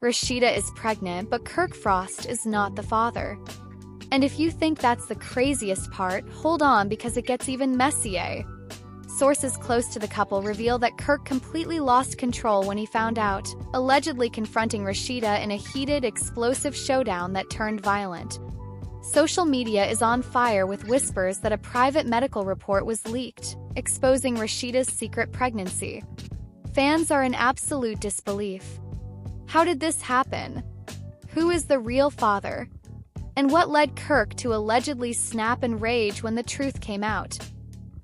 Rasheeda is pregnant, but Kirk Frost is not the father. And if you think that's the craziest part, hold on because it gets even messier. Sources close to the couple reveal that Kirk completely lost control when he found out, allegedly confronting Rasheeda in a heated, explosive showdown that turned violent. Social media is on fire with whispers that a private medical report was leaked, exposing Rasheeda's secret pregnancy. Fans are in absolute disbelief. How did this happen? Who is the real father? And what led Kirk to allegedly snap and rage when the truth came out?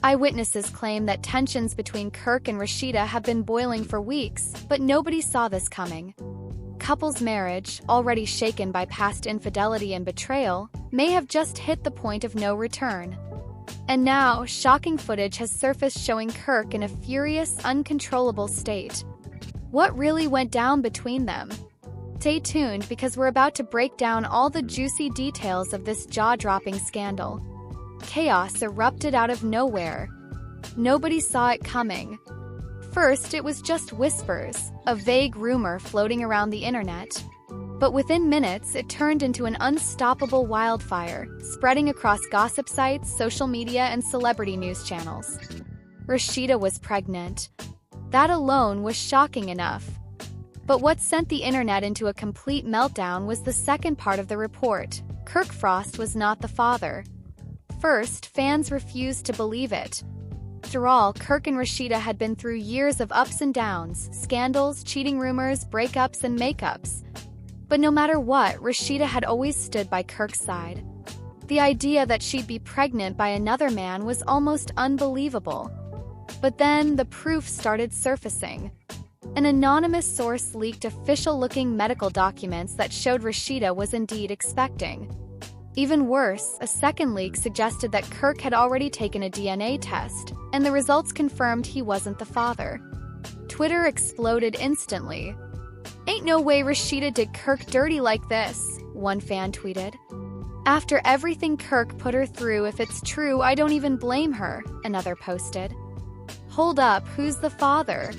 Eyewitnesses claim that tensions between Kirk and Rasheeda have been boiling for weeks, but nobody saw this coming. Couple's marriage, already shaken by past infidelity and betrayal, may have just hit the point of no return. And now, shocking footage has surfaced showing Kirk in a furious, uncontrollable state. What really went down between them? Stay tuned because we're about to break down all the juicy details of this jaw-dropping scandal. Chaos erupted out of nowhere. Nobody saw it coming. First, it was just whispers, a vague rumor floating around the internet. But within minutes, it turned into an unstoppable wildfire, spreading across gossip sites, social media, and celebrity news channels. Rasheeda was pregnant. That alone was shocking enough. But what sent the internet into a complete meltdown was the second part of the report. Kirk Frost was not the father. First, fans refused to believe it. After all, Kirk and Rasheeda had been through years of ups and downs, scandals, cheating rumors, breakups, and makeups. But no matter what, Rasheeda had always stood by Kirk's side. The idea that she'd be pregnant by another man was almost unbelievable. But then the proof started surfacing. An anonymous source leaked official-looking medical documents that showed Rasheeda was indeed expecting. Even worse, a second leak suggested that Kirk had already taken a DNA test, and the results confirmed he wasn't the father. Twitter exploded instantly. "Ain't no way Rasheeda did Kirk dirty like this," one fan tweeted. "After everything Kirk put her through, if it's true, I don't even blame her," another posted. "Hold up, who's the father?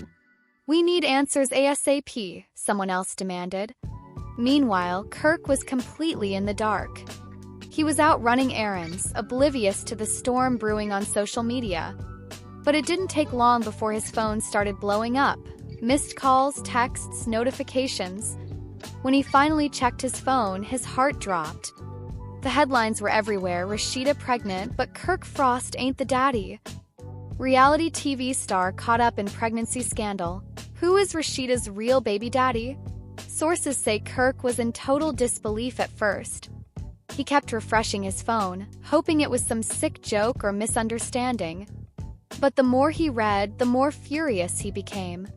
We need answers ASAP," someone else demanded. Meanwhile, Kirk was completely in the dark. He was out running errands, oblivious to the storm brewing on social media. But it didn't take long before his phone started blowing up. Missed calls, texts, notifications. When he finally checked his phone, his heart dropped. The headlines were everywhere: Rasheeda pregnant, but Kirk Frost ain't the daddy. Reality TV star caught up in pregnancy scandal. Who is Rasheeda's real baby daddy? Sources say Kirk was in total disbelief at first. He kept refreshing his phone, hoping it was some sick joke or misunderstanding. But the more he read, the more furious he became.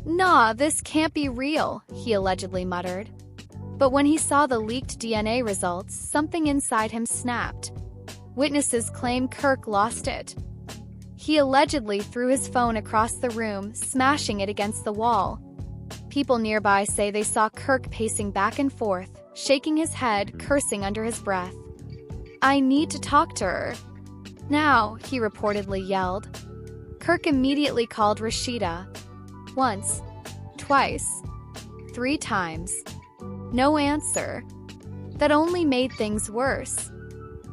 "Nah, this can't be real," he allegedly muttered. But when he saw the leaked DNA results, something inside him snapped. Witnesses claim Kirk lost it. He allegedly threw his phone across the room, smashing it against the wall. People nearby say they saw Kirk pacing back and forth, shaking his head, cursing under his breath. "I need to talk to her now," he reportedly yelled. Kirk immediately called Rasheeda. Once, twice, 3 times. No answer. That only made things worse.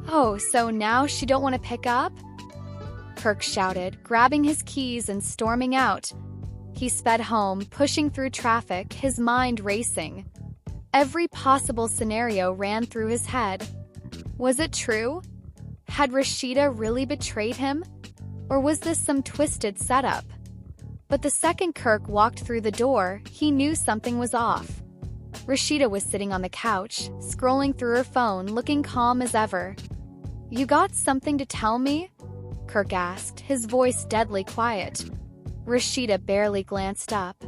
"Oh, so now she don't want to pick up?" Kirk shouted, grabbing his keys and storming out. He sped home, pushing through traffic, his mind racing. Every possible scenario ran through his head. Was it true? Had Rasheeda really betrayed him? Or was this some twisted setup? But the second Kirk walked through the door, he knew something was off. Rasheeda was sitting on the couch, scrolling through her phone, looking calm as ever. "You got something to tell me?" Kirk asked, his voice deadly quiet. Rasheeda barely glanced up.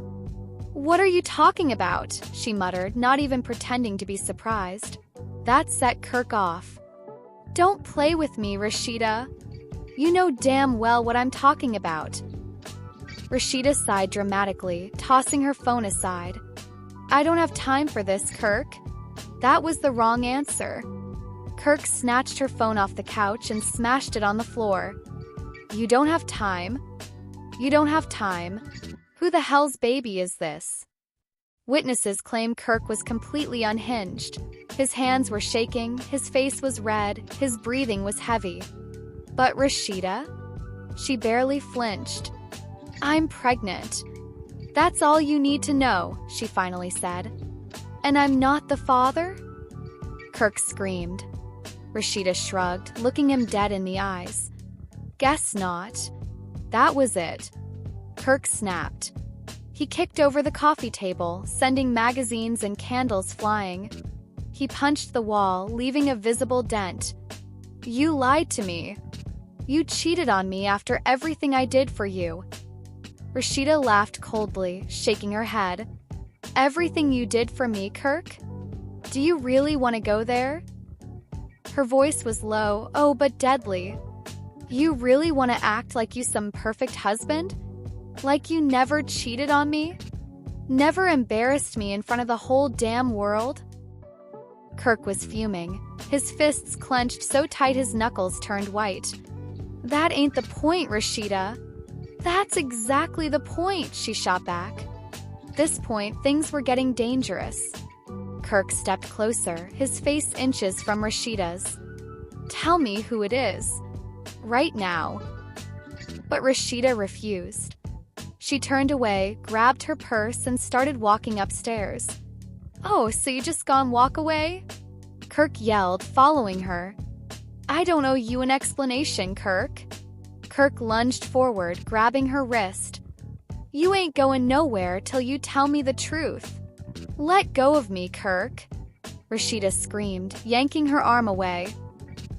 "What are you talking about?" she muttered, not even pretending to be surprised. That set Kirk off. "Don't play with me, Rasheeda. You know damn well what I'm talking about." Rasheeda sighed dramatically, tossing her phone aside. "I don't have time for this, Kirk." That was the wrong answer. Kirk snatched her phone off the couch and smashed it on the floor. "You don't have time? You don't have time? Who the hell's baby is this?" Witnesses claim Kirk was completely unhinged. His hands were shaking, his face was red, his breathing was heavy. But Rasheeda? She barely flinched. "I'm pregnant. That's all you need to know," she finally said. "And I'm not the father?" Kirk screamed. Rasheeda shrugged, looking him dead in the eyes. "Guess not." That was it. Kirk snapped. He kicked over the coffee table, sending magazines and candles flying. He punched the wall, leaving a visible dent. "You lied to me. You cheated on me after everything I did for you." Rasheeda laughed coldly, shaking her head. "Everything you did for me, Kirk? Do you really want to go there?" Her voice was low, oh, but deadly. "You really want to act like you some perfect husband? Like you never cheated on me? Never embarrassed me in front of the whole damn world?" Kirk was fuming. His fists clenched so tight his knuckles turned white. "That ain't the point, Rasheeda." "That's exactly the point," she shot back. This point, things were getting dangerous. Kirk stepped closer, his face inches from Rasheeda's. "Tell me who it is. Right now." But Rasheeda refused. She turned away, grabbed her purse, and started walking upstairs. "Oh, so you just gone walk away?" Kirk yelled, following her. "I don't owe you an explanation, Kirk." Kirk lunged forward, grabbing her wrist. "You ain't going nowhere till you tell me the truth." "Let go of me, Kirk," Rasheeda screamed, yanking her arm away.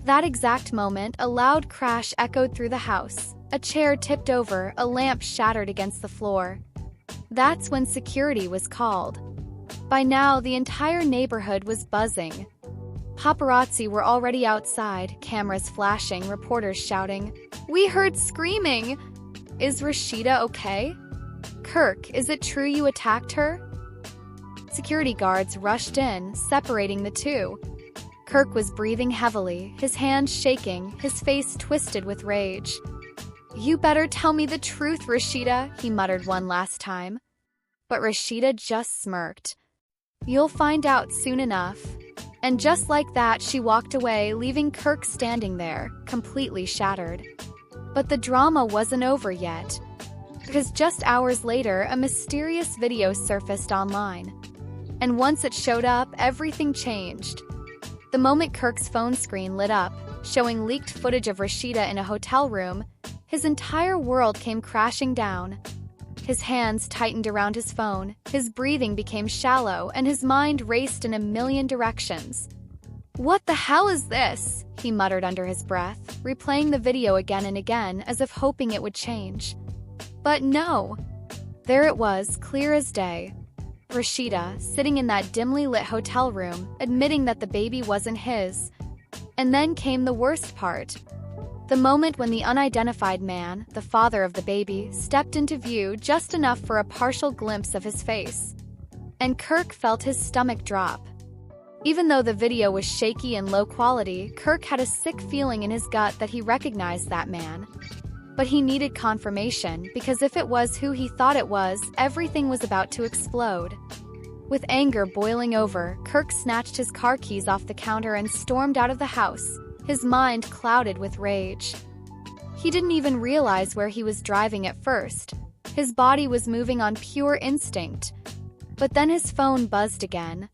That exact moment, a loud crash echoed through the house. A chair tipped over, a lamp shattered against the floor. That's when security was called. By now, the entire neighborhood was buzzing. Paparazzi were already outside, cameras flashing, reporters shouting, "We heard screaming! Is Rasheeda okay? Kirk, is it true you attacked her?" Security guards rushed in, separating the two. Kirk was breathing heavily, his hands shaking, his face twisted with rage. "You better tell me the truth, Rasheeda," he muttered one last time. But Rasheeda just smirked. "You'll find out soon enough." And just like that, she walked away, leaving Kirk standing there, completely shattered. But the drama wasn't over yet, because just hours later, a mysterious video surfaced online. And once it showed up, everything changed. The moment Kirk's phone screen lit up, showing leaked footage of Rasheeda in a hotel room, his entire world came crashing down. His hands tightened around his phone, his breathing became shallow, and his mind raced in a million directions. "What the hell is this?" he muttered under his breath, replaying the video again and again as if hoping it would change. But no. There it was, clear as day. Rasheeda, sitting in that dimly lit hotel room, admitting that the baby wasn't his. And then came the worst part. The moment when the unidentified man, the father of the baby, stepped into view just enough for a partial glimpse of his face. And Kirk felt his stomach drop. Even though the video was shaky and low quality, Kirk had a sick feeling in his gut that he recognized that man. But he needed confirmation, because if it was who he thought it was, everything was about to explode. With anger boiling over, Kirk snatched his car keys off the counter and stormed out of the house, his mind clouded with rage. He didn't even realize where he was driving at first. His body was moving on pure instinct. But then his phone buzzed again.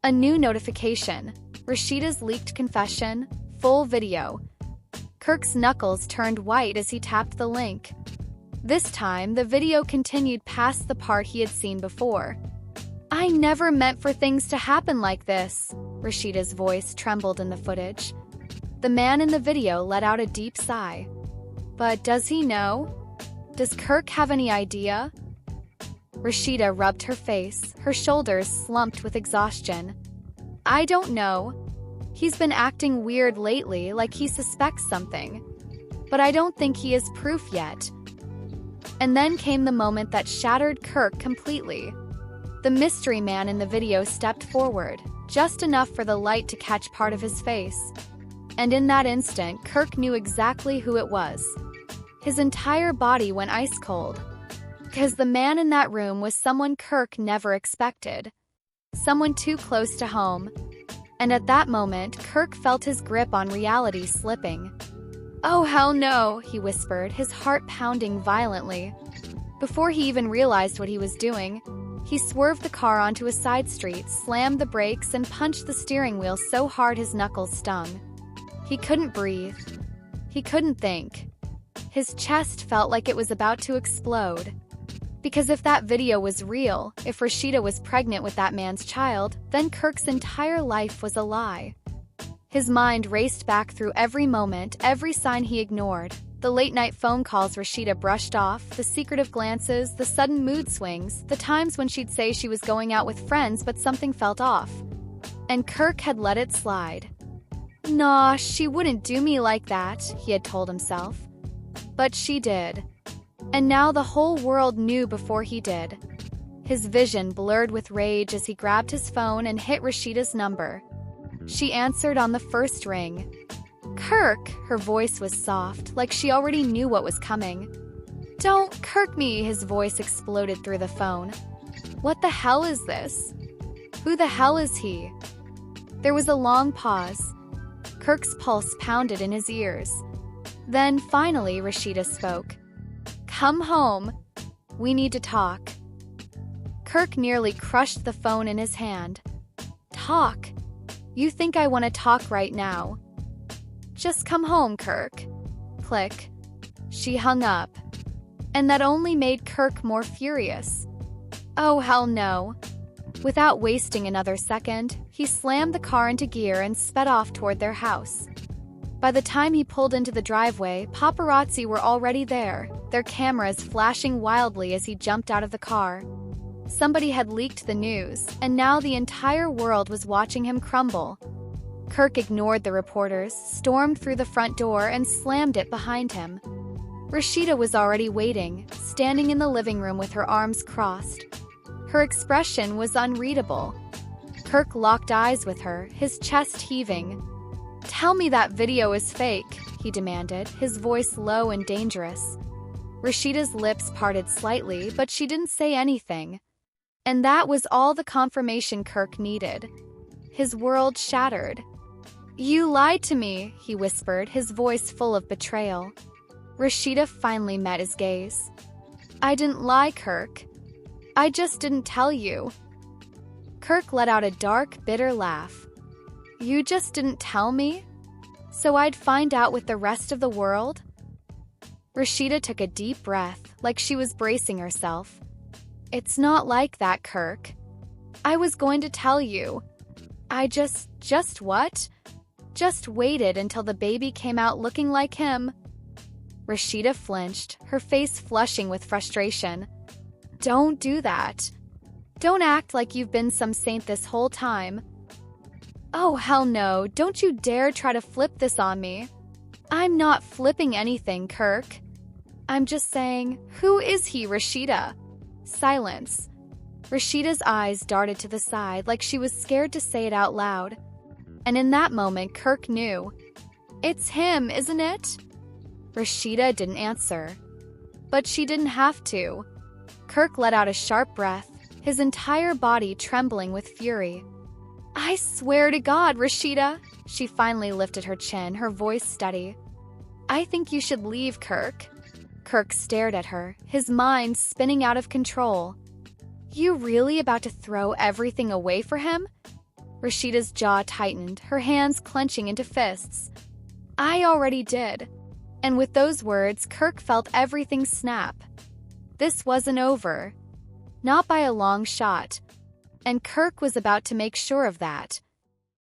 A new notification. Rasheeda's leaked confession, full video. Kirk's knuckles turned white as he tapped the link. This time, the video continued past the part he had seen before. "I never meant for things to happen like this." Rasheeda's voice trembled in the footage. The man in the video let out a deep sigh. But does he know? Does Kirk have any idea? Rasheeda rubbed her face, her shoulders slumped with exhaustion. "I don't know. He's been acting weird lately, like he suspects something. But I don't think he is proof yet." And then came the moment that shattered Kirk completely. The mystery man in the video stepped forward, just enough for the light to catch part of his face. And in that instant, Kirk knew exactly who it was. His entire body went ice cold. Because the man in that room was someone Kirk never expected. Someone too close to home. And at that moment, Kirk felt his grip on reality slipping. "Oh, hell no," he whispered, his heart pounding violently. Before he even realized what he was doing, he swerved the car onto a side street, slammed the brakes, and punched the steering wheel so hard his knuckles stung. He couldn't breathe. He couldn't think. His chest felt like it was about to explode. Because if that video was real, if Rasheeda was pregnant with that man's child, then Kirk's entire life was a lie. His mind raced back through every moment, every sign he ignored. The late-night phone calls Rasheeda brushed off, the secretive glances, the sudden mood swings, the times when she'd say she was going out with friends but something felt off. And Kirk had let it slide. "Nah, she wouldn't do me like that," he had told himself. But she did. And now the whole world knew before he did. His vision blurred with rage as he grabbed his phone and hit Rasheeda's number. She answered on the first ring. "Kirk," her voice was soft, like she already knew what was coming. "Don't Kirk me," his voice exploded through the phone. "What the hell is this? Who the hell is he?" There was a long pause. Kirk's pulse pounded in his ears. Then, finally, Rasheeda spoke. "Come home. We need to talk." Kirk nearly crushed the phone in his hand. "Talk? You think I want to talk right now?" "Just come home, Kirk." Click. She hung up. And that only made Kirk more furious. "Oh, hell no." Without wasting another second, he slammed the car into gear and sped off toward their house. By the time he pulled into the driveway, paparazzi were already there, their cameras flashing wildly as he jumped out of the car. Somebody had leaked the news, and now the entire world was watching him crumble. Kirk ignored the reporters, stormed through the front door, and slammed it behind him. Rasheeda was already waiting, standing in the living room with her arms crossed. Her expression was unreadable. Kirk locked eyes with her, his chest heaving. "Tell me that video is fake," he demanded, his voice low and dangerous. Rasheeda's lips parted slightly, but she didn't say anything. And that was all the confirmation Kirk needed. His world shattered. "You lied to me," he whispered, his voice full of betrayal. Rasheeda finally met his gaze. "I didn't lie, Kirk. I just didn't tell you." Kirk let out a dark, bitter laugh. "You just didn't tell me? So I'd find out with the rest of the world?" Rasheeda took a deep breath, like she was bracing herself. "It's not like that, Kirk. I was going to tell you. I just what? Just waited until the baby came out looking like him." Rasheeda flinched, her face flushing with frustration. "Don't do that. Don't act like you've been some saint this whole time." "Oh, hell no, don't you dare try to flip this on me." "I'm not flipping anything, Kirk. I'm just saying, who is he, Rasheeda?" Silence. Rasheeda's eyes darted to the side like she was scared to say it out loud. And in that moment, Kirk knew. "It's him, isn't it?" Rasheeda didn't answer. But she didn't have to. Kirk let out a sharp breath, his entire body trembling with fury. "I swear to God, Rasheeda!" She finally lifted her chin, her voice steady. "I think you should leave, Kirk." Kirk stared at her, his mind spinning out of control. "You really about to throw everything away for him?" Rasheeda's jaw tightened, her hands clenching into fists. "I already did." And with those words, Kirk felt everything snap. This wasn't over. Not by a long shot. And Kirk was about to make sure of that.